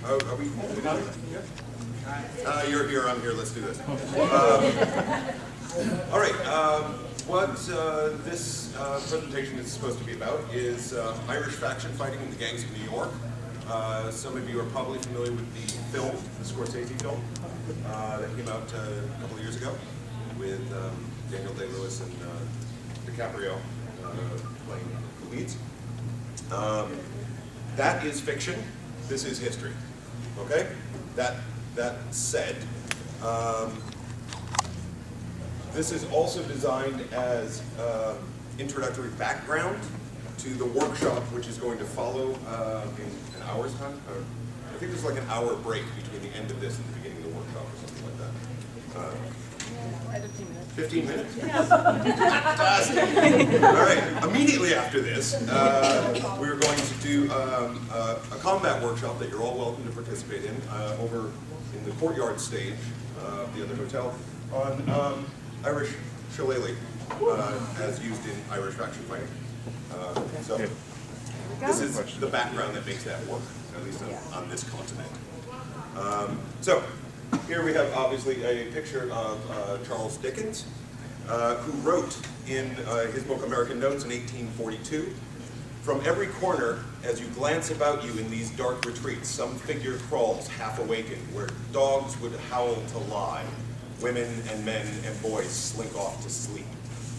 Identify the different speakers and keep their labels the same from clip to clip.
Speaker 1: Are we? You're here, I'm here, let's do this. All right, what this presentation is supposed to be about is Irish faction fighting in the gangs of New York. Some of you are probably familiar with the film, the Scorsese film, that came out a couple of years ago with Daniel Day-Lewis and DiCaprio playing the leads. That is fiction. This is history. Okay? That said, this is also designed as introductory background to the workshop, which is going to follow in an hour's time. I think there's like an hour break between the end of this and the beginning of the workshop or something like that. 15 minutes? Fantastic. All right, immediately after this, we're going to do a combat workshop that you're all welcome to participate in over in the courtyard stage of the other hotel on Irish shillelagh as used in Irish faction fighting. So this is the background that makes that work, at least on this continent. So here we have obviously a picture of Charles Dickens, who wrote in his book American Notes in 1842, "From every corner, as you glance about you in these dark retreats, some figure crawls half awakened, where dogs would howl to lie, women and men and boys slink off to sleep,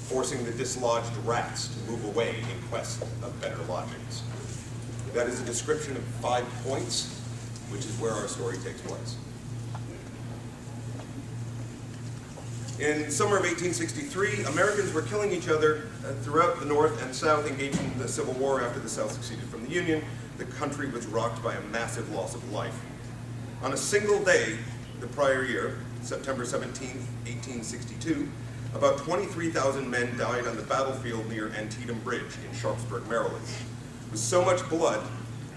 Speaker 1: forcing the dislodged rats to move away in quest of better lodgings." That is a description of 5 points, which is where our story takes place. In summer of 1863, Americans were killing each other throughout the North and South, engaged in the Civil War after the South seceded from the Union. The country was rocked by a massive loss of life. On a single day the prior year, September 17, 1862, about 23,000 men died on the battlefield near Antietam Bridge in Sharpsburg, Maryland. With so much blood,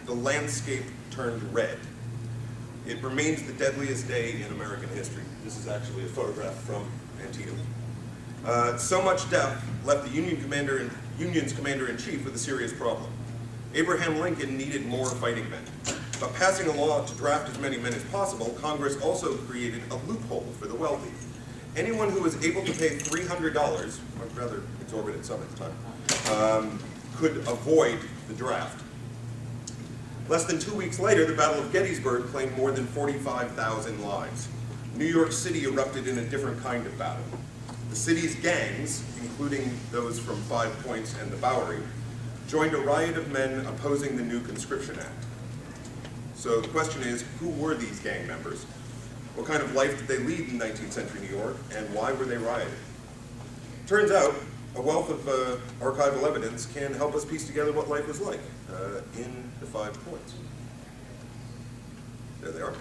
Speaker 1: the landscape turned red. It remains the deadliest day in American history. This is actually a photograph from Antietam. So much death left the Union's commander-in-chief with a serious problem. Abraham Lincoln needed more fighting men. But passing a law to draft as many men as possible, Congress also created a loophole for the wealthy. Anyone who was able to pay $300, or rather exorbitant sum at the time, could avoid the draft. Less than 2 weeks later, the Battle of Gettysburg claimed more than 45,000 lives. New York City erupted in a different kind of battle. The city's gangs, including those from 5 Points and the Bowery, joined a riot of men opposing the new Conscription Act. So the question is, who were these gang members? What kind of life did they lead in 19th century New York, and why were they rioting? Turns out, a wealth of archival evidence can help us piece together what life was like in the 5 Points. There they are.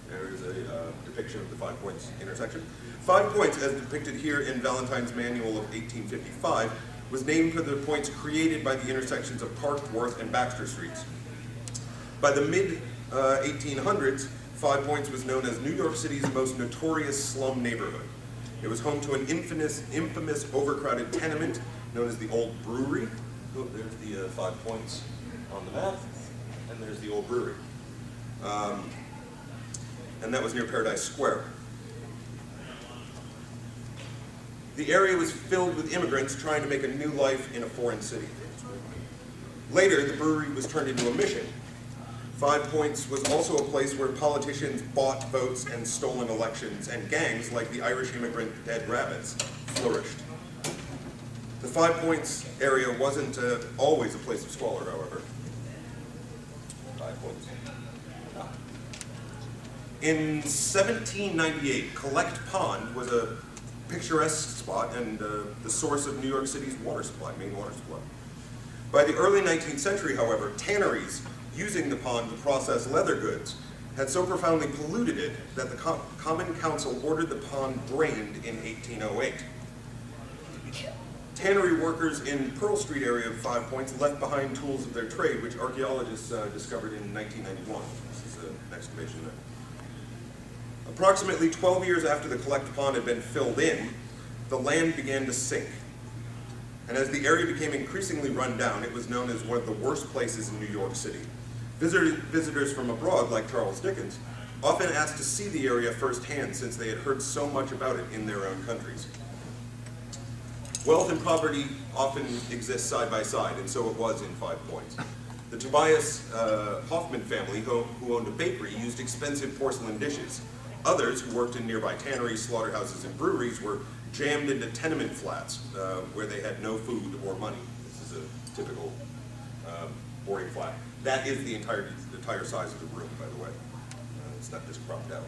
Speaker 1: There is a depiction of the 5 Points intersection. 5 Points, as depicted here in Valentine's Manual of 1855, was named for the points created by the intersections of Park, Worth, and Baxter Streets. By the mid-1800s, 5 Points was known as New York City's most notorious slum neighborhood. It was home to an infamous overcrowded tenement known as the Old Brewery. Oh, there's the 5 Points on the map, and there's the Old Brewery. And that was near Paradise Square. The area was filled with immigrants trying to make a new life in a foreign city. Later, the brewery was turned into a mission. 5 Points was also a place where politicians bought votes and stolen elections, and gangs like the Irish immigrant Dead Rabbits flourished. The 5 Points area wasn't always a place of squalor, however. 5 Points. In 1798, Collect Pond was a picturesque spot and the source of New York City's water supply, main water supply. By the early 19th century, however, tanneries using the pond to process leather goods had so profoundly polluted it that the Common Council ordered the pond drained in 1808. Tannery workers in Pearl Street area of 5 Points left behind tools of their trade, which archaeologists discovered in 1991. This is an excavation there. Approximately 12 years after the Collect Pond had been filled in, the land began to sink. And as the area became increasingly run down, it was known as one of the worst places in New York City. Visitors from abroad, like Charles Dickens, often asked to see the area firsthand since they had heard so much about it in their own countries. Wealth and poverty often exist side by side, and so it was in 5 Points. The Tobias Hoffman family, who owned a bakery, used expensive porcelain dishes. Others, who worked in nearby tanneries, slaughterhouses, and breweries, were jammed into tenement flats where they had no food or money. This is a typical boarding flat. That is the entire size of the room, by the way. It's not just cropped out.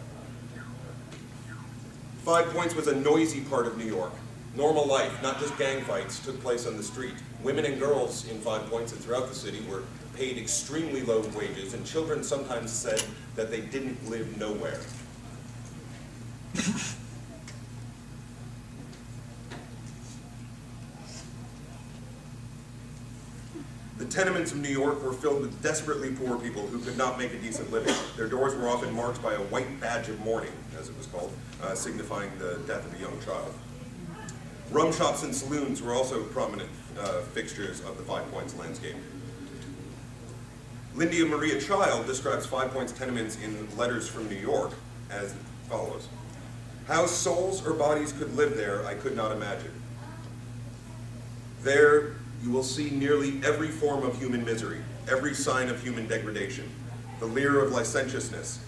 Speaker 1: 5 Points was a noisy part of New York. Normal life, not just gang fights, took place on the street. Women and girls in 5 Points and throughout the city were paid extremely low wages, and children sometimes said that they didn't live nowhere. The tenements of New York were filled with desperately poor people who could not make a decent living. Their doors were often marked by a white badge of mourning, as it was called, signifying the death of a young child. Rum shops and saloons were also prominent fixtures of the 5 Points landscape. Lydia Maria Child describes 5 Points tenements in Letters from New York as follows. How souls or bodies could live there, I could not imagine. There you will see nearly every form of human misery, every sign of human degradation, the leer of licentiousness,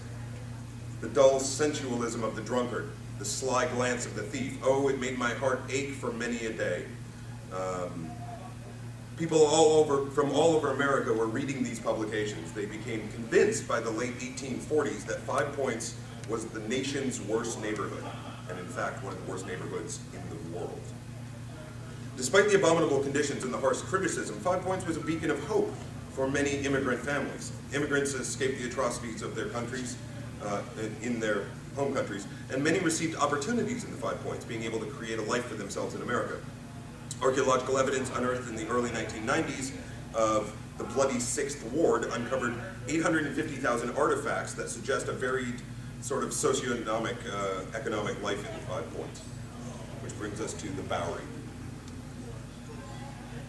Speaker 1: the dull sensualism of the drunkard, the sly glance of the thief. Oh, it made my heart ache for many a day. People from all over America were reading these publications. They became convinced by the late 1840s that 5 Points was the nation's worst neighborhood, and in fact, one of the worst neighborhoods in the world. Despite the abominable conditions and the harsh criticism, 5 Points was a beacon of hope for many immigrant families. Immigrants escaped the atrocities of their countries, in their home countries, and many received opportunities in the 5 Points, being able to create a life for themselves in America. Archaeological evidence unearthed in the early 1990s of the Bloody Sixth Ward uncovered 850,000 artifacts that suggest a varied sort of socioeconomic economic life in the 5 Points, which brings us to the Bowery.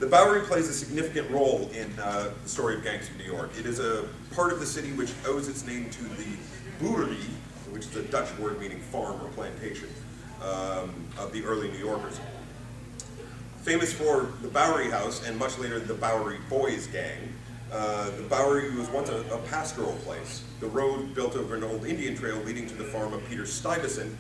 Speaker 1: The Bowery plays a significant role in the story of gangs of New York. It is a part of the city which owes its name to the boerie, which is a Dutch word meaning farm or plantation, of the early New Yorkers. Famous for the Bowery House and much later the Bowery Boys gang, the Bowery was once a pastoral place. The road built over an old Indian trail leading to the farm of Peter Stuyvesant,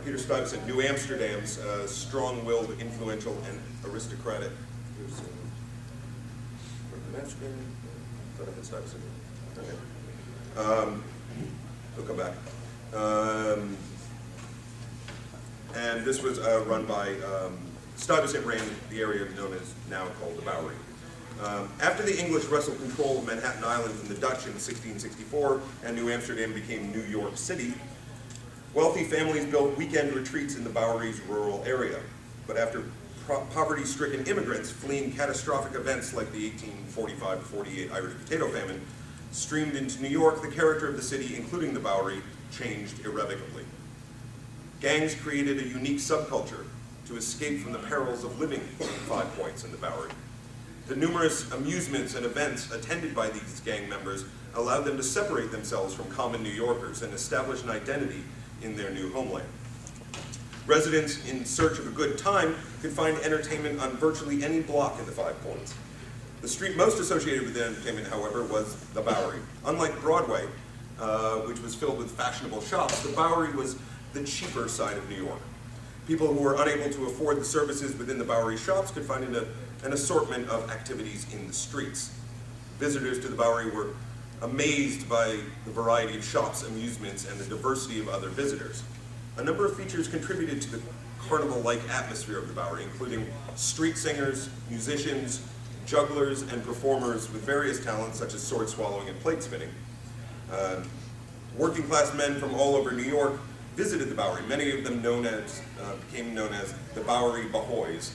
Speaker 1: Peter Stuyvesant, New Amsterdam's strong-willed, influential, and aristocratic. Amsterdam? I thought I had Stuyvesant. Okay. We'll come back. And this was run by, Stuyvesant ran the area known as, now called the Bowery. After the English wrestled control of Manhattan Island from the Dutch in 1664 and New Amsterdam became New York City, wealthy families built weekend retreats in the Bowery's rural area. But after poverty-stricken immigrants fleeing catastrophic events like the 1845-48 Irish potato famine streamed into New York, the character of the city, including the Bowery, changed irrevocably. Gangs created a unique subculture to escape from the perils of living in 5 Points in the Bowery. The numerous amusements and events attended by these gang members allowed them to separate themselves from common New Yorkers and establish an identity in their new homeland. Residents in search of a good time could find entertainment on virtually any block in the 5 Points. The street most associated with the entertainment, however, was the Bowery. Unlike Broadway, which was filled with fashionable shops, the Bowery was the cheaper side of New York. People who were unable to afford the services within the Bowery shops could find an assortment of activities in the streets. Visitors to the Bowery were amazed by the variety of shops, amusements, and the diversity of other visitors. A number of features contributed to the carnival-like atmosphere of the Bowery, including street singers, musicians, jugglers, and performers with various talents such as sword swallowing and plate spinning. Working class men from all over New York visited the Bowery, many of them became known as the Bowery Bahoys,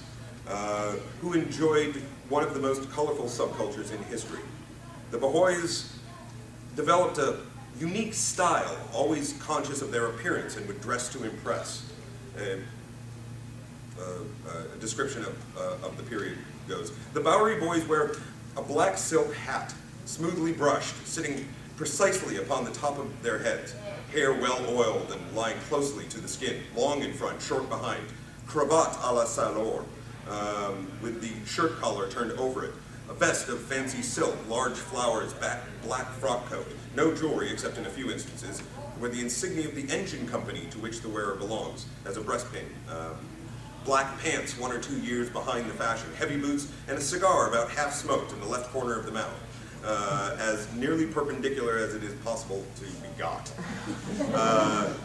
Speaker 1: who enjoyed one of the most colorful subcultures in history. The Bahoys developed a unique style, always conscious of their appearance and would dress to impress. A description of the period goes, the Bowery boys wear a black silk hat, smoothly brushed, sitting precisely upon the top of their heads, hair well oiled and lying closely to the skin, long in front, short behind, cravat a la Salor, with the shirt collar turned over it, a vest of fancy silk, large flowers, black frock coat, no jewelry except in a few instances, where the insignia of the engine company to which the wearer belongs, as a breastpin, black pants 1 or 2 years behind the fashion, heavy boots, and a cigar about half smoked in the left corner of the mouth, as nearly perpendicular as it is possible to be got.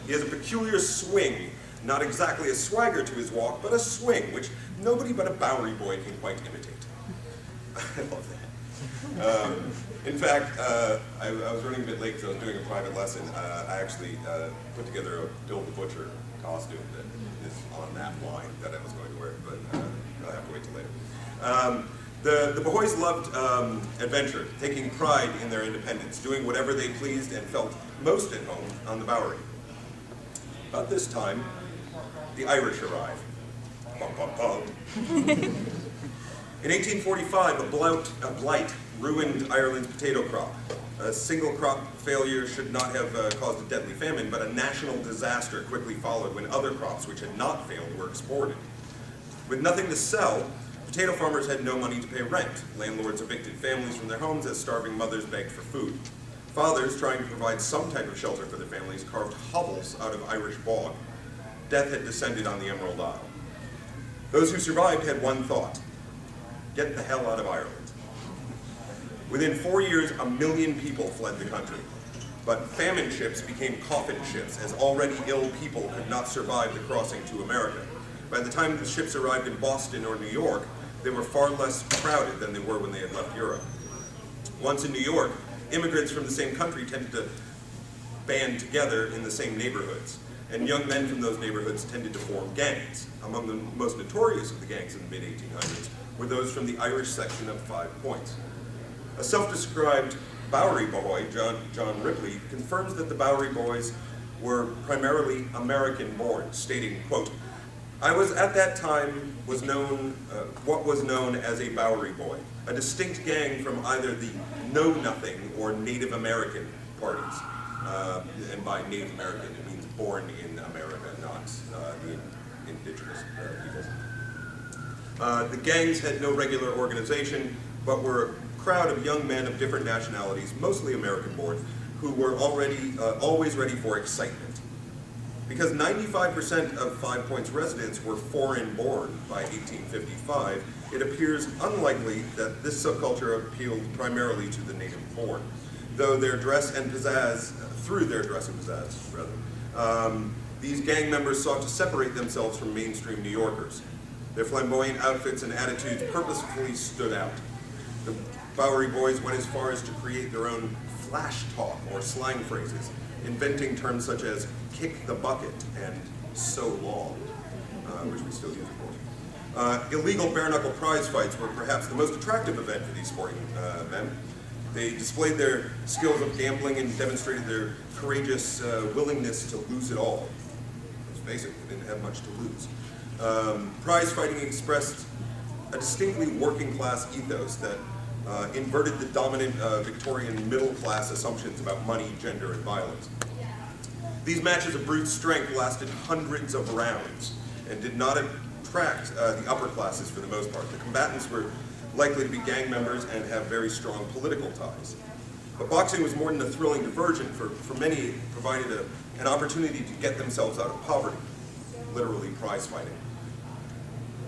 Speaker 1: He has a peculiar swing, not exactly a swagger to his walk, but a swing, which nobody but a Bowery boy can quite imitate. I love that. In fact, I was running a bit late because I was doing a private lesson. I actually put together a Bill the Butcher costume that is on that line that I was going to wear, but I'll have to wait till later. The boys loved adventure, taking pride in their independence, doing whatever they pleased and felt most at home on the Bowery. About this time, the Irish arrive. Bum, bum, bum. In 1845, a blight ruined Ireland's potato crop. A single crop failure should not have caused a deadly famine, but a national disaster quickly followed when other crops which had not failed were exported. With nothing to sell, potato farmers had no money to pay rent. Landlords evicted families from their homes as starving mothers begged for food. Fathers, trying to provide some type of shelter for their families, carved hovels out of Irish bog. Death had descended on the Emerald Isle. Those who survived had one thought: get the hell out of Ireland. Within 4 years, 1 million people fled the country. But famine ships became coffin ships, as already ill people could not survive the crossing to America. By the time the ships arrived in Boston or New York, they were far less crowded than they were when they had left Europe. Once in New York, immigrants from the same country tended to band together in the same neighborhoods, and young men from those neighborhoods tended to form gangs. Among the most notorious of the gangs in the mid-1800s were those from the Irish section of 5 Points. A self-described Bowery boy, John Ripley, confirms that the Bowery boys were primarily American-born, stating, quote, "I was at that time what was known as a Bowery boy, a distinct gang from either the Know-Nothing or Native American parties." And by Native American, it means born in America, not the indigenous peoples. The gangs had no regular organization, but were a crowd of young men of different nationalities, mostly American-born, who were always ready for excitement. Because 95% of 5 Points residents were foreign-born by 1855, it appears unlikely that this subculture appealed primarily to the native-born, though their dress and pizzazz, these gang members sought to separate themselves from mainstream New Yorkers. Their flamboyant outfits and attitudes purposefully stood out. The Bowery boys went as far as to create their own flash talk or slang phrases, inventing terms such as kick the bucket and so long, which we still use, of course. Illegal bare-knuckle prize fights were perhaps the most attractive event for these sporting men. They displayed their skills of gambling and demonstrated their courageous willingness to lose it all. Let's face it, they didn't have much to lose. Prize fighting expressed a distinctly working-class ethos that inverted the dominant Victorian middle-class assumptions about money, gender, and violence. These matches of brute strength lasted hundreds of rounds and did not attract the upper classes for the most part. The combatants were likely to be gang members and have very strong political ties. But boxing was more than a thrilling diversion. For many, it provided an opportunity to get themselves out of poverty, literally prize fighting.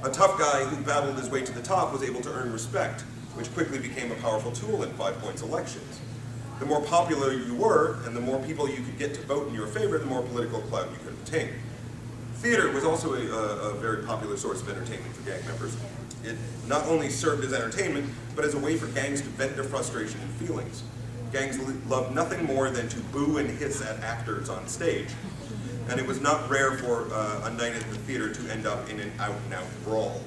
Speaker 1: A tough guy who battled his way to the top was able to earn respect, which quickly became a powerful tool in 5 Points elections. The more popular you were, and the more people you could get to vote in your favor, the more political clout you could obtain. Theater was also a very popular source of entertainment for gang members. It not only served as entertainment, but as a way for gangs to vent their frustration and feelings. Gangs loved nothing more than to boo and hiss at actors on stage. And it was not rare for a night at the theater to end up in an out-and-out brawl.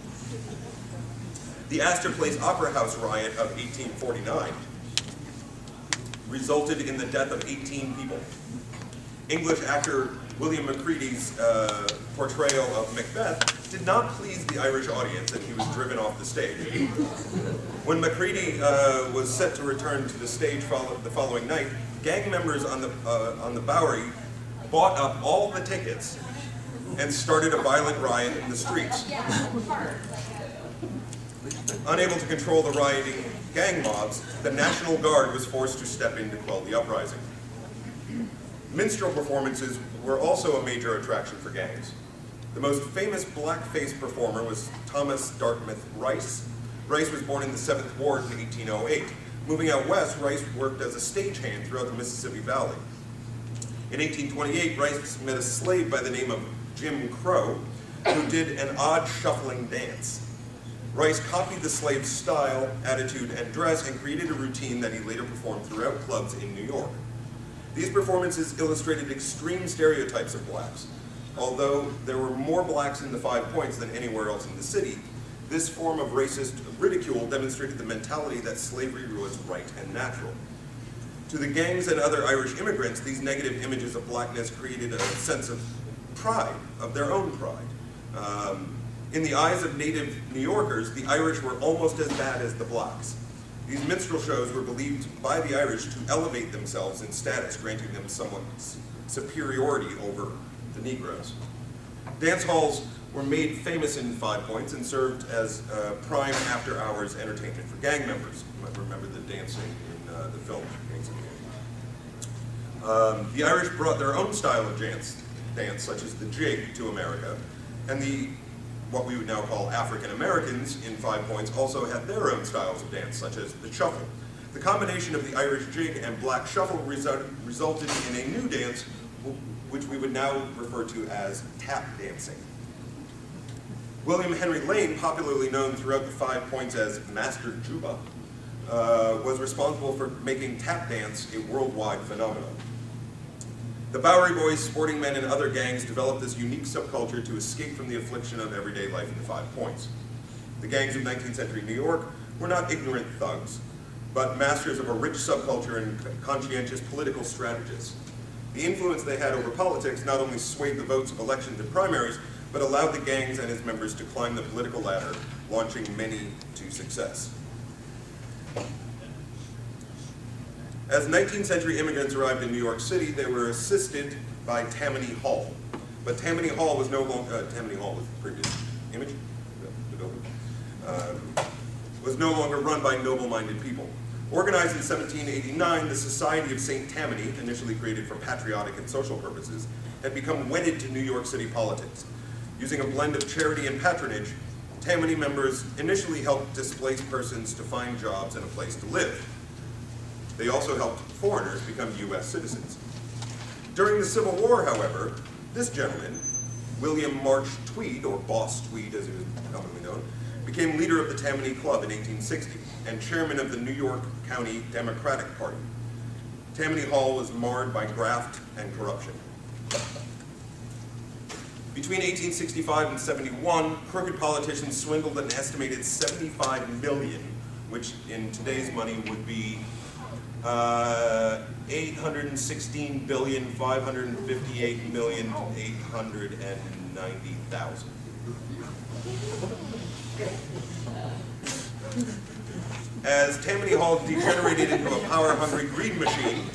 Speaker 1: The Astor Place Opera House riot of 1849 resulted in the death of 18 people. English actor William Macready's portrayal of Macbeth did not please the Irish audience, and he was driven off the stage. When Macready was set to return to the stage the following night, gang members on the Bowery bought up all the tickets and started a violent riot in the streets. Unable to control the rioting gang mobs, the National Guard was forced to step in to quell the uprising. Minstrel performances were also a major attraction for gangs. The most famous blackface performer was Thomas Dartmouth Rice. Rice was born in the 7th Ward in 1808. Moving out west, Rice worked as a stagehand throughout the Mississippi Valley. In 1828, Rice met a slave by the name of Jim Crow, who did an odd shuffling dance. Rice copied the slave's style, attitude, and dress and created a routine that he later performed throughout clubs in New York. These performances illustrated extreme stereotypes of blacks. Although there were more blacks in the 5 Points than anywhere else in the city, this form of racist ridicule demonstrated the mentality that slavery was right and natural. To the gangs and other Irish immigrants, these negative images of blackness created a sense of pride, of their own pride. In the eyes of native New Yorkers, the Irish were almost as bad as the blacks. These minstrel shows were believed by the Irish to elevate themselves in status, granting them somewhat superiority over the Negroes. Dance halls were made famous in 5 Points and served as prime after-hours entertainment for gang members. You might remember the dancing in the film Gangs of New York. The Irish brought their own style of dance such as the jig, to America, and what we would now call African Americans in 5 Points also had their own styles of dance, such as the shuffle. The combination of the Irish jig and black shuffle resulted in a new dance, which we would now refer to as tap dancing. William Henry Lane, popularly known throughout the 5 Points as Master Juba, was responsible for making tap dance a worldwide phenomenon. The Bowery Boys, Sporting Men, and other gangs developed this unique subculture to escape from the affliction of everyday life in the 5 Points. The gangs of 19th century New York were not ignorant thugs, but masters of a rich subculture and conscientious political strategists. The influence they had over politics not only swayed the votes of elections and primaries, but allowed the gangs and its members to climb the political ladder, launching many to success. As 19th century immigrants arrived in New York City, they were assisted by Tammany Hall. But Tammany Hall was no longer, Tammany Hall was the previous image, the building, was no longer run by noble-minded people. Organized in 1789, the Society of St. Tammany, initially created for patriotic and social purposes, had become wedded to New York City politics. Using a blend of charity and patronage, Tammany members initially helped displaced persons to find jobs and a place to live. They also helped foreigners become U.S. citizens. During the Civil War, however, this gentleman, William March Tweed, or Boss Tweed as he was commonly known, became leader of the Tammany Club in 1860 and chairman of the New York County Democratic Party. Tammany Hall was marred by graft and corruption. Between 1865 and 71, crooked politicians swindled an estimated $75 million, which in today's money would be $816,558,890,000. As Tammany Hall degenerated into a power-hungry greed machine,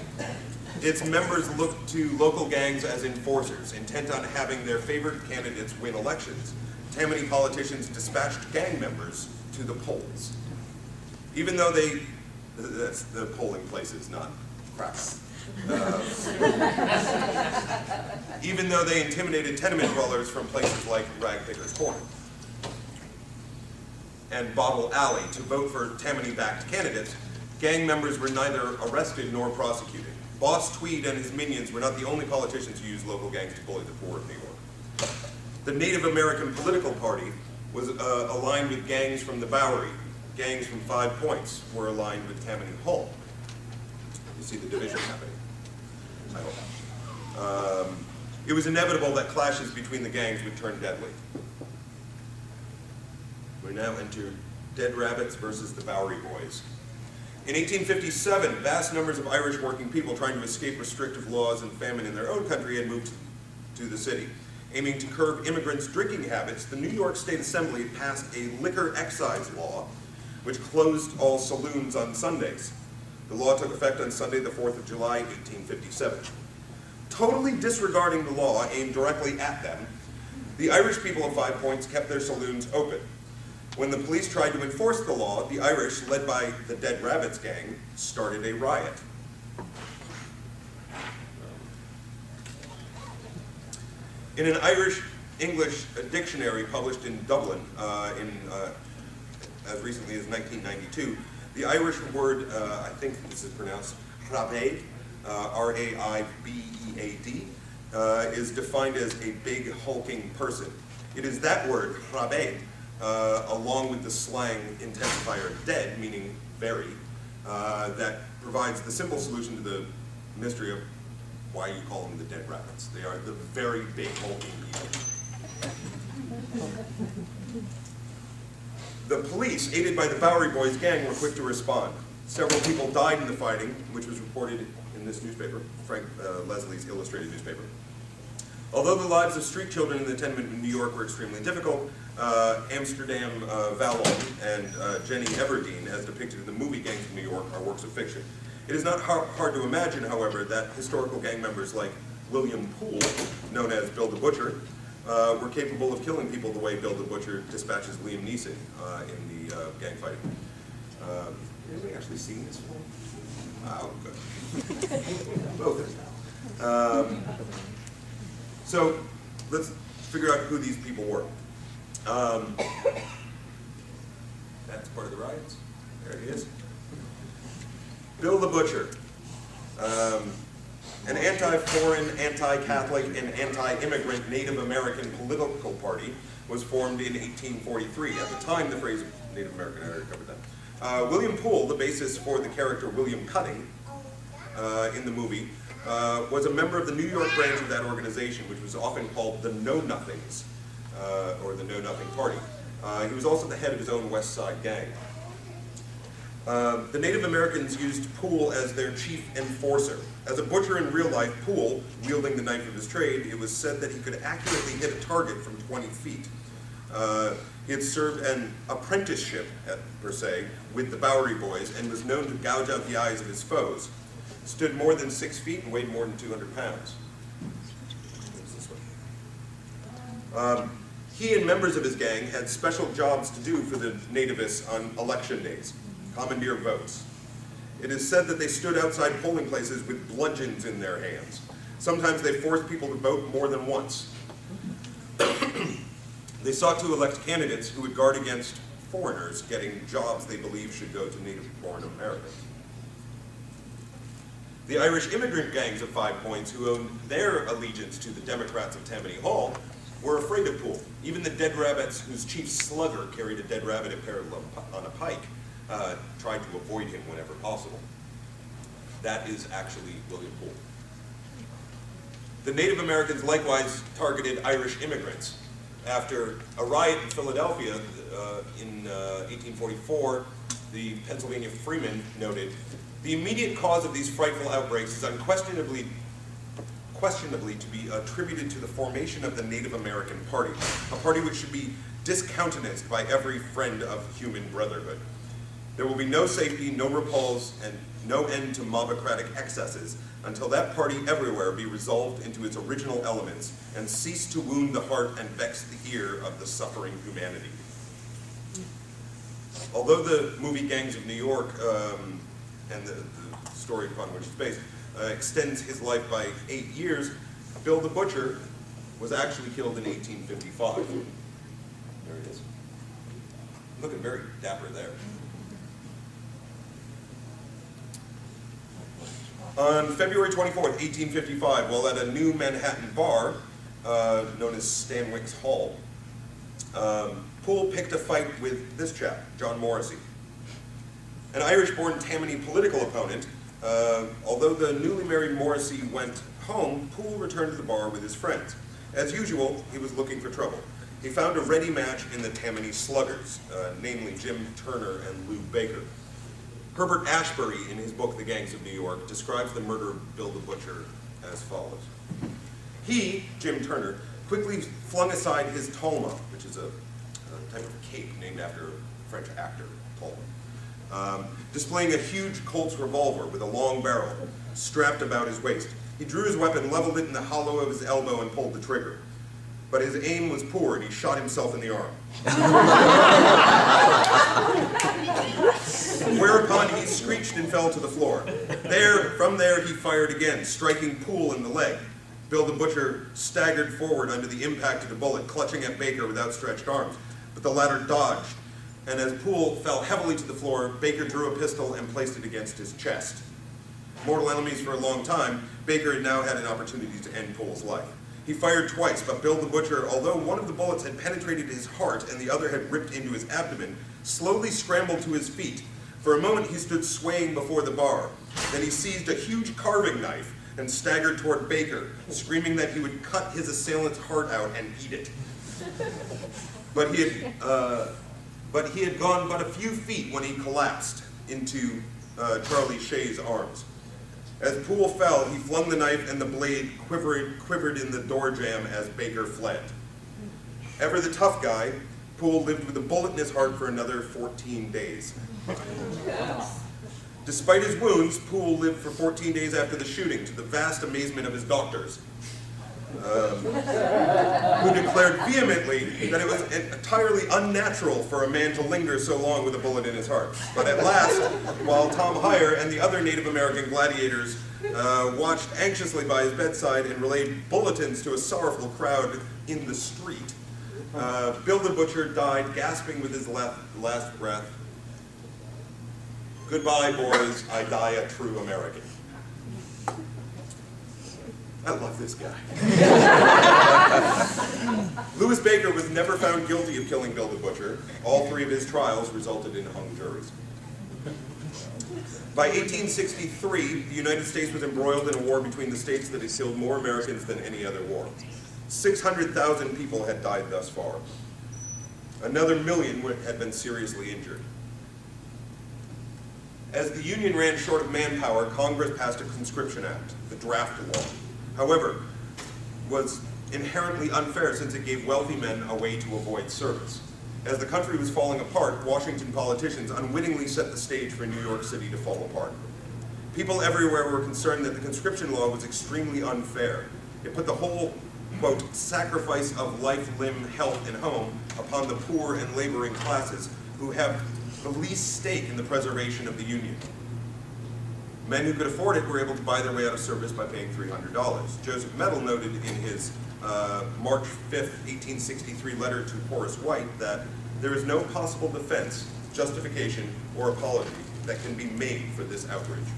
Speaker 1: its members looked to local gangs as enforcers, intent on having their favored candidates win elections. Tammany politicians dispatched gang members to the polls. Even though that's the polling places, not cracks. Even though they intimidated tenement dwellers from places like Ragpicker's Corner and Bottle Alley to vote for Tammany-backed candidates, gang members were neither arrested nor prosecuted. Boss Tweed and his minions were not the only politicians who used local gangs to bully the poor of New York. The Native American political party was aligned with gangs from the Bowery. Gangs from 5 Points were aligned with Tammany Hall. You see the division happening, I hope. It was inevitable that clashes between the gangs would turn deadly. We now enter Dead Rabbits versus the Bowery Boys. In 1857, vast numbers of Irish working people trying to escape restrictive laws and famine in their own country had moved to the city. Aiming to curb immigrants' drinking habits, the New York State Assembly passed a liquor excise law, which closed all saloons on Sundays. The law took effect on Sunday, the 4th of July, 1857. Totally disregarding the law aimed directly at them, the Irish people of Five Points kept their saloons open. When the police tried to enforce the law, the Irish, led by the Dead Rabbits gang, started a riot. In an Irish-English dictionary published in Dublin as recently as 1992, the Irish word, I think this is pronounced raibéad, R-A-I-B-E-A-D, is defined as a big hulking person. It is that word, raibéad, along with the slang intensifier dead, meaning very, that provides the simple solution to the mystery of why you call them the Dead Rabbits. They are the very big hulking people. The police, aided by the Bowery Boys gang, were quick to respond. Several people died in the fighting, which was reported in this newspaper, Frank Leslie's illustrated newspaper. Although the lives of street children in the tenement in New York were extremely difficult, Amsterdam Vallon and Jenny Everdeen, as depicted in the movie Gangs of New York, are works of fiction. It is not hard to imagine, however, that historical gang members like William Poole, known as Bill the Butcher, were capable of killing people the way Bill the Butcher dispatches Liam Neeson in the gang fighting. Has anybody actually seen this film? Oh, good. Both of them. So let's figure out who these people were. That's part of the riots. There he is. Bill the Butcher, an anti-foreign, anti-Catholic, and anti-immigrant Native American political party, was formed in 1843. At the time, the phrase Native American, I already covered that. William Poole, the basis for the character William Cutting in the movie, was a member of the New York branch of that organization, which was often called the Know-Nothings, or the Know-Nothing Party. He was also the head of his own West Side gang. The Native Americans used Poole as their chief enforcer. As a butcher in real life, Poole, wielding the knife of his trade, it was said that he could accurately hit a target from 20 feet. He had served an apprenticeship, per se, with the Bowery Boys and was known to gouge out the eyes of his foes. Stood more than 6 feet and weighed more than 200 pounds. He and members of his gang had special jobs to do for the nativists on election days. Commandeer votes. It is said that they stood outside polling places with bludgeons in their hands. Sometimes they forced people to vote more than once. They sought to elect candidates who would guard against foreigners getting jobs they believed should go to native-born Americans. The Irish immigrant gangs of Five Points, who owned their allegiance to the Democrats of Tammany Hall, were afraid of Poole. Even the Dead Rabbits, whose chief slugger carried a dead rabbit impaled on a pike, tried to avoid him whenever possible. That is actually William Poole. The Native Americans likewise targeted Irish immigrants. After a riot in Philadelphia in 1844, the Pennsylvania Freeman noted, "The immediate cause of these frightful outbreaks is unquestionably to be attributed to the formation of the Native American Party, a party which should be discountenanced by every friend of human brotherhood. There will be no safety, no repulse, and no end to mobocratic excesses until that party everywhere be resolved into its original elements and cease to wound the heart and vex the ear of the suffering humanity." Although the movie Gangs of New York and the story upon which it's based extends his life by 8 years, Bill the Butcher was actually killed in 1855. There it is. Looking very dapper there. On February 24th, 1855, while at a new Manhattan bar known as Stanwix Hall, Poole picked a fight with this chap, John Morrissey. An Irish-born Tammany political opponent, although the newly married Morrissey went home, Poole returned to the bar with his friends. As usual, he was looking for trouble. He found a ready match in the Tammany Sluggers, namely Jim Turner and Lou Baker. Herbert Ashbury, in his book The Gangs of New York, describes the murder of Bill the Butcher as follows. He, Jim Turner, quickly flung aside his tolma, which is a type of cape named after a French actor, Tolma, displaying a huge Colt's revolver with a long barrel strapped about his waist. He drew his weapon, leveled it in the hollow of his elbow, and pulled the trigger. But his aim was poor, and he shot himself in the arm. Whereupon he screeched and fell to the floor. From there he fired again, striking Poole in the leg. Bill the Butcher staggered forward under the impact of the bullet, clutching at Baker with outstretched arms. But the latter dodged, and as Poole fell heavily to the floor, Baker drew a pistol and placed it against his chest. Mortal enemies for a long time, Baker had now had an opportunity to end Poole's life. He fired twice, but Bill the Butcher, although one of the bullets had penetrated his heart and the other had ripped into his abdomen, slowly scrambled to his feet. For a moment he stood swaying before the bar. Then he seized a huge carving knife and staggered toward Baker, screaming that he would cut his assailant's heart out and eat it. But he had gone but a few feet when he collapsed into Charlie Shea's arms. As Poole fell, he flung the knife and the blade quivered in the door jamb as Baker fled. Ever the tough guy, Poole lived with a bullet in his heart for another 14 days. Despite his wounds, Poole lived for 14 days after the shooting, to the vast amazement of his doctors, who declared vehemently that it was entirely unnatural for a man to linger so long with a bullet in his heart. But at last, while Tom Hyer and the other Native American gladiators watched anxiously by his bedside and relayed bulletins to a sorrowful crowd in the street, Bill the Butcher died gasping with his last breath. Goodbye, boys, I die a true American. I love this guy. Louis Baker was never found guilty of killing Bill the Butcher. All three of his trials resulted in hung juries. By 1863, the United States was embroiled in a war between the states that had killed more Americans than any other war. 600,000 people had died thus far. Another million had been seriously injured. As the Union ran short of manpower, Congress passed a conscription act, the draft law. However, was inherently unfair since it gave wealthy men a way to avoid service. As the country was falling apart, Washington politicians unwittingly set the stage for New York City to fall apart. People everywhere were concerned that the conscription law was extremely unfair. It put the whole, quote, sacrifice of life, limb, health, and home upon the poor and laboring classes who have the least stake in the preservation of the Union. Men who could afford it were able to buy their way out of service by paying $300. Joseph Medal noted in his March 5th, 1863 letter to Horace White that there is no possible defense, justification, or apology that can be made for this outrage.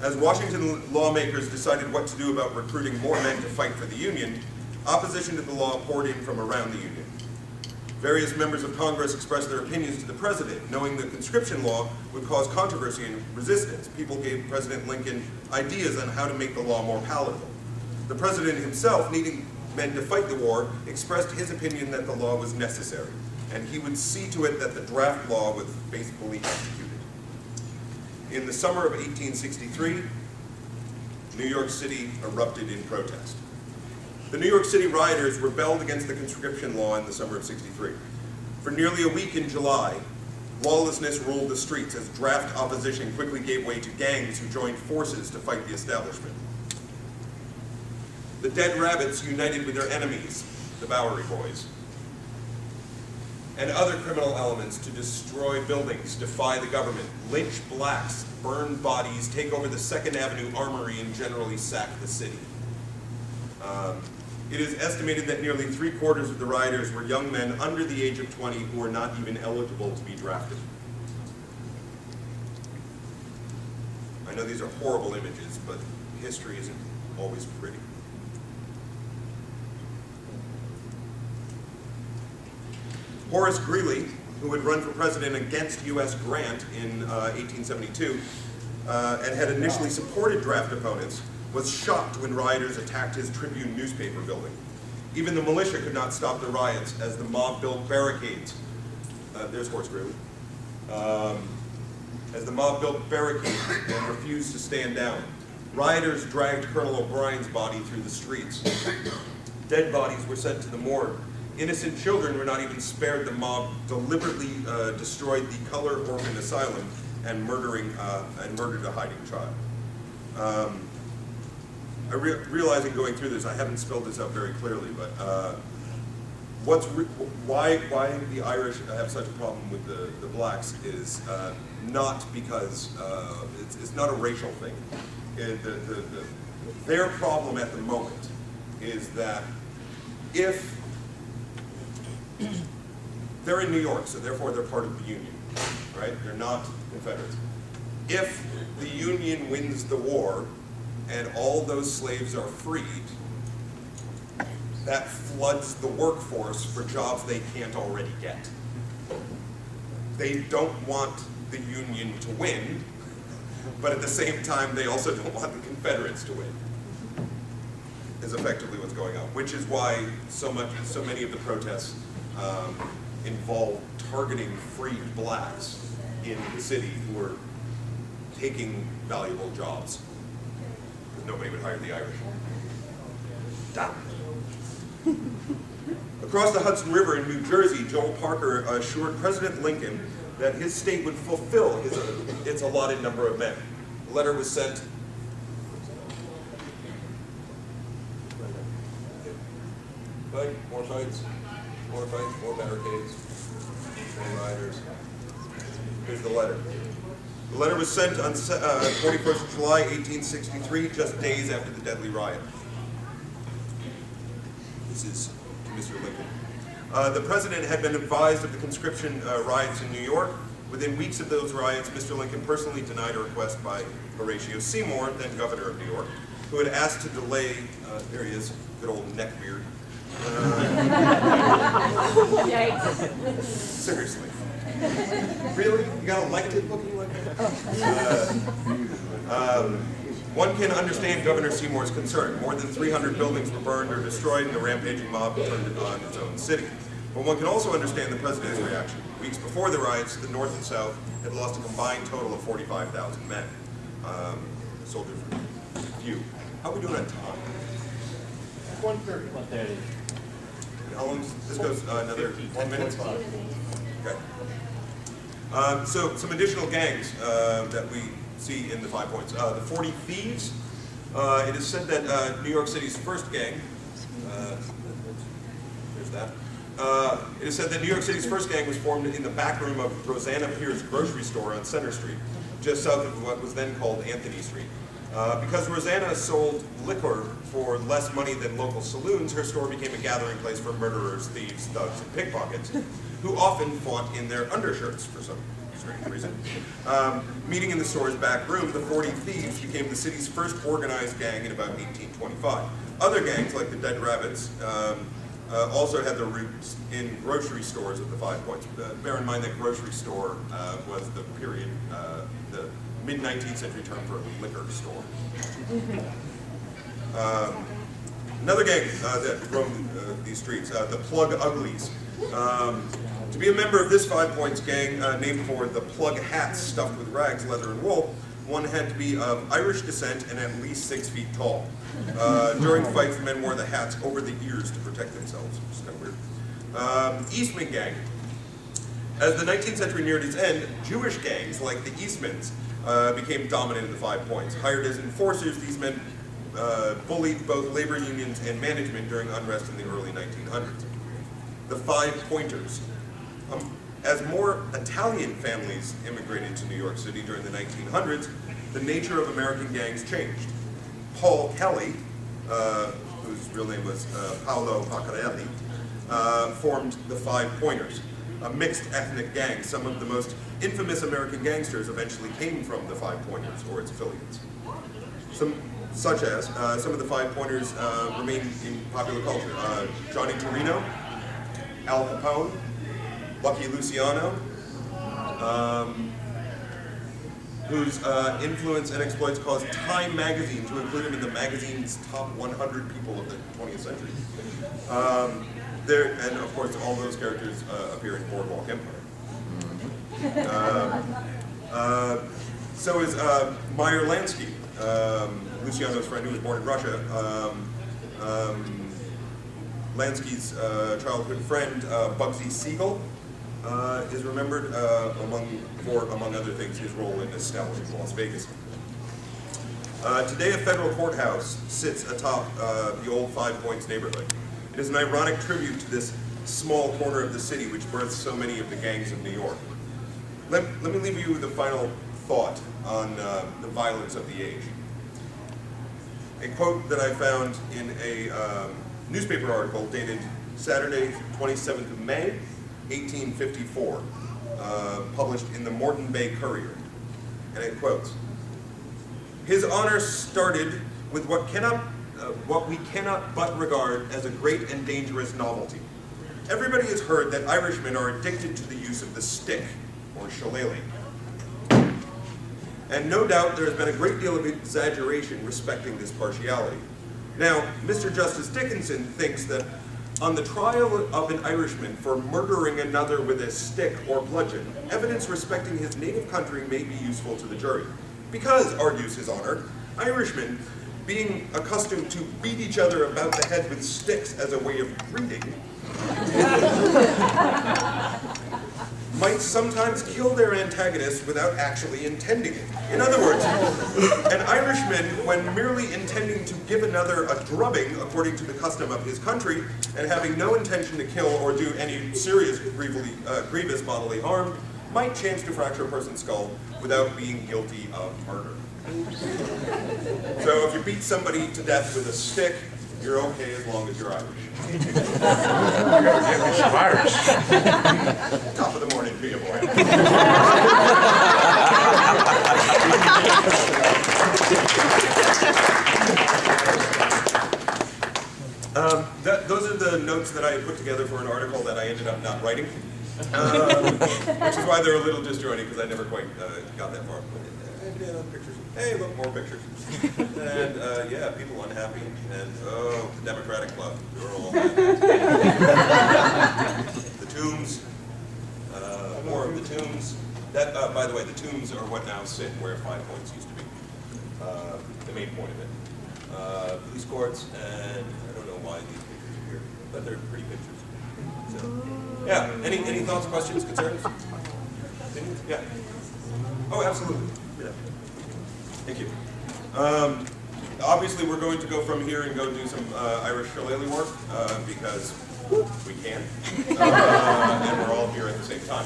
Speaker 1: As Washington lawmakers decided what to do about recruiting more men to fight for the Union, opposition to the law poured in from around the Union. Various members of Congress expressed their opinions to the president, knowing the conscription law would cause controversy and resistance. People gave President Lincoln ideas on how to make the law more palatable. The president himself, needing men to fight the war, expressed his opinion that the law was necessary, and he would see to it that the draft law was faithfully executed. In the summer of 1863, New York City erupted in protest. The New York City rioters rebelled against the conscription law in the summer of '63. For nearly a week in July, lawlessness ruled the streets as draft opposition quickly gave way to gangs who joined forces to fight the establishment. The Dead Rabbits united with their enemies, the Bowery Boys, and other criminal elements to destroy buildings, defy the government, lynch blacks, burn bodies, take over the 2nd Avenue Armory, and generally sack the city. It is estimated that nearly 3/4 of the rioters were young men under the age of 20 who were not even eligible to be drafted. I know these are horrible images, but history isn't always pretty. Horace Greeley, who had run for president against U.S. Grant in 1872 and had initially supported draft opponents, was shocked when rioters attacked his Tribune newspaper building. Even the militia could not stop the riots as the mob built barricades. There's Horace Greeley. as the mob built barricades and refused to stand down. Rioters dragged Colonel O'Brien's body through the streets. Dead bodies were sent to the morgue. Innocent children were not even spared. The mob deliberately destroyed the Color Orphan Asylum and murdered a hiding child. Realizing going through this, I haven't spelled this out very clearly, but why the Irish have such a problem with the blacks is not because it's not a racial thing. Their problem at the moment is that if they're in New York, so therefore they're part of the Union, right? They're not Confederates. If the Union wins the war and all those slaves are freed, that floods the workforce for jobs they can't already get. They don't want the Union to win, but at the same time, they also don't want the Confederates to win, is effectively what's going on, which is why so many of the protests involve targeting freed blacks in the city who are taking valuable jobs, because nobody would hire the Irish. Damn. Across the Hudson River in New Jersey, Joel Parker assured President Lincoln that his state would fulfill its allotted number of men. The letter was sent. More fights, more barricades, more riders. Here's the letter. The letter was sent on 21st of July, 1863, just days after the deadly riot. This is to Mr. Lincoln. The president had been advised of the conscription riots in New York. Within weeks of those riots, Mr. Lincoln personally denied a request by Horatio Seymour, then governor of New York, who had asked to delay, there he is, good old neckbeard. Seriously. Really? You got elected looking like that? One can understand Governor Seymour's concern. More than 300 buildings were burned or destroyed, and the rampaging mob turned it on its own city. But one can also understand the president's reaction. Weeks before the riots, the North and South had lost a combined total of 45,000 men. Soldiers were few. How are we doing on time?
Speaker 2: 1:30.
Speaker 3: 1:30.
Speaker 1: How long does this goes? Another 10 minutes? Okay. So some additional gangs that we see in the 5 points. The 40 Thieves. It is said that New York City's first gang, there's that. It is said that New York City's first gang was formed in the back room of Rosanna Pierce's grocery store on Center Street, just south of what was then called Anthony Street. Because Rosanna sold liquor for less money than local saloons, her store became a gathering place for murderers, thieves, thugs, and pickpockets, who often fought in their undershirts for some strange reason. Meeting in the store's back room, the 40 Thieves became the city's first organized gang in about 1825. Other gangs, like the Dead Rabbits, also had their roots in grocery stores at the 5 points. Bear in mind that grocery store was the period, the mid-19th century term for a liquor store. Another gang that roamed these streets, the Plug Uglies. To be a member of this 5 points gang, named for the plug hats stuffed with rags, leather, and wool, one had to be of Irish descent and at least 6 feet tall. During fights, the men wore the hats over the ears to protect themselves, which is kind of weird. Eastman gang. As the 19th century neared its end, Jewish gangs, like the Eastmans, became dominant in the 5 points. Hired as enforcers, these men bullied both labor unions and management during unrest in the early 1900s. The 5 Pointers. As more Italian families immigrated to New York City during the 1900s, the nature of American gangs changed. Paul Kelly, whose real name was Paolo Paccarelli, formed the 5 Pointers, a mixed ethnic gang. Some of the most infamous American gangsters eventually came from the 5 Pointers or its affiliates. Such as some of the 5 Pointers remain in popular culture. Johnny Torino, Al Capone, Lucky Luciano, whose influence and exploits caused Time magazine to include him in the magazine's top 100 people of the 20th century. And of course, all those characters appear in Boardwalk Empire. So is Meyer Lansky, Luciano's friend who was born in Russia. Lansky's childhood friend, Bugsy Siegel, is remembered for, among other things, his role in establishing Las Vegas. Today, a federal courthouse sits atop the old Five Points neighborhood. It is an ironic tribute to this small corner of the city which birthed so many of the gangs of New York. Let me leave you with a final thought on the violence of the age. A quote that I found in a newspaper article dated Saturday, 27th of May, 1854, published in the Moreton Bay Courier. And it quotes, "His honor started with what we cannot but regard as a great and dangerous novelty. Everybody has heard that Irishmen are addicted to the use of the stick, or shillelagh. And no doubt there has been a great deal of exaggeration respecting this partiality. Now, Mr. Justice Dickinson thinks that on the trial of an Irishman for murdering another with a stick or bludgeon, evidence respecting his native country may be useful to the jury. Because, argues his honor, Irishmen, being accustomed to beat each other about the head with sticks as a way of greeting, might sometimes kill their antagonists without actually intending it. In other words, an Irishman, when merely intending to give another a drubbing according to the custom of his country, and having no intention to kill or do any serious grievous bodily harm, might chance to fracture a person's skull without being guilty of murder." So if you beat somebody to death with a stick, you're okay as long as you're Irish.
Speaker 3: Irish.
Speaker 1: Top of the morning to you, boy. Those are the notes that I put together for an article that I ended up not writing, which is why they're a little disjointed because I never quite got that far. Pictures. Hey, look, more pictures. And yeah, people unhappy. And oh, the Democratic Club. They're all mad. The tombs. More of the tombs. That, by the way, the tombs are what now sit where 5 Points used to be. The main point of it. Police courts, and I don't know why these pictures are here, but they're pretty pictures. So, yeah. Any thoughts, questions, concerns? Opinions? Yeah. Oh, absolutely. Yeah. Thank you. Obviously, we're going to go from here and go do some Irish shillelagh work because we can, and we're all here at the same time.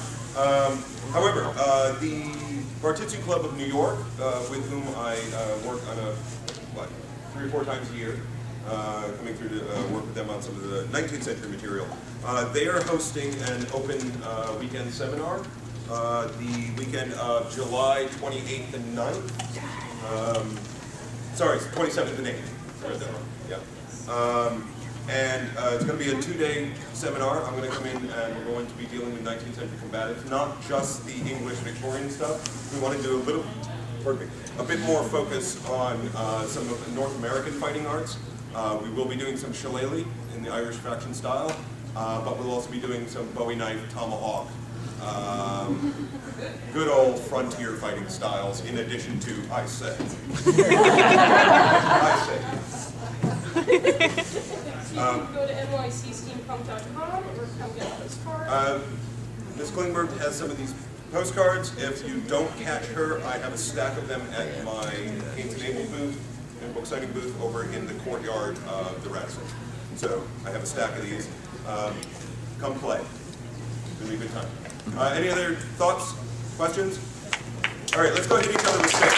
Speaker 1: However, the Bartitsu Club of New York, with whom I work on 3 or 4 times a year, coming through to work with them on some of the 19th century material, they are hosting an open weekend seminar. The weekend of July 28th and 9th. Sorry, 27th and 8th. Sorry, that wrong. Yeah. And it's going to be a 2-day seminar. I'm going to come in and we're going to be dealing with 19th century combatives, not just the English Victorian stuff. We want to do a bit more focus on some of the North American fighting arts. We will be doing some shillelagh in the Irish faction style, but we'll also be doing some Bowie knife, tomahawk, good old frontier fighting styles, in addition to, I say.
Speaker 4: So you can go to nycsteampunk.com or come get a postcard.
Speaker 1: Ms. Klingberg has some of these postcards. If you don't catch her, I have a stack of them at my Paints and Able booth and book signing booth over in the courtyard of the Radisson. So I have a stack of these. Come play. Really good time. Any other thoughts, questions? All right, let's go hit each other with sticks.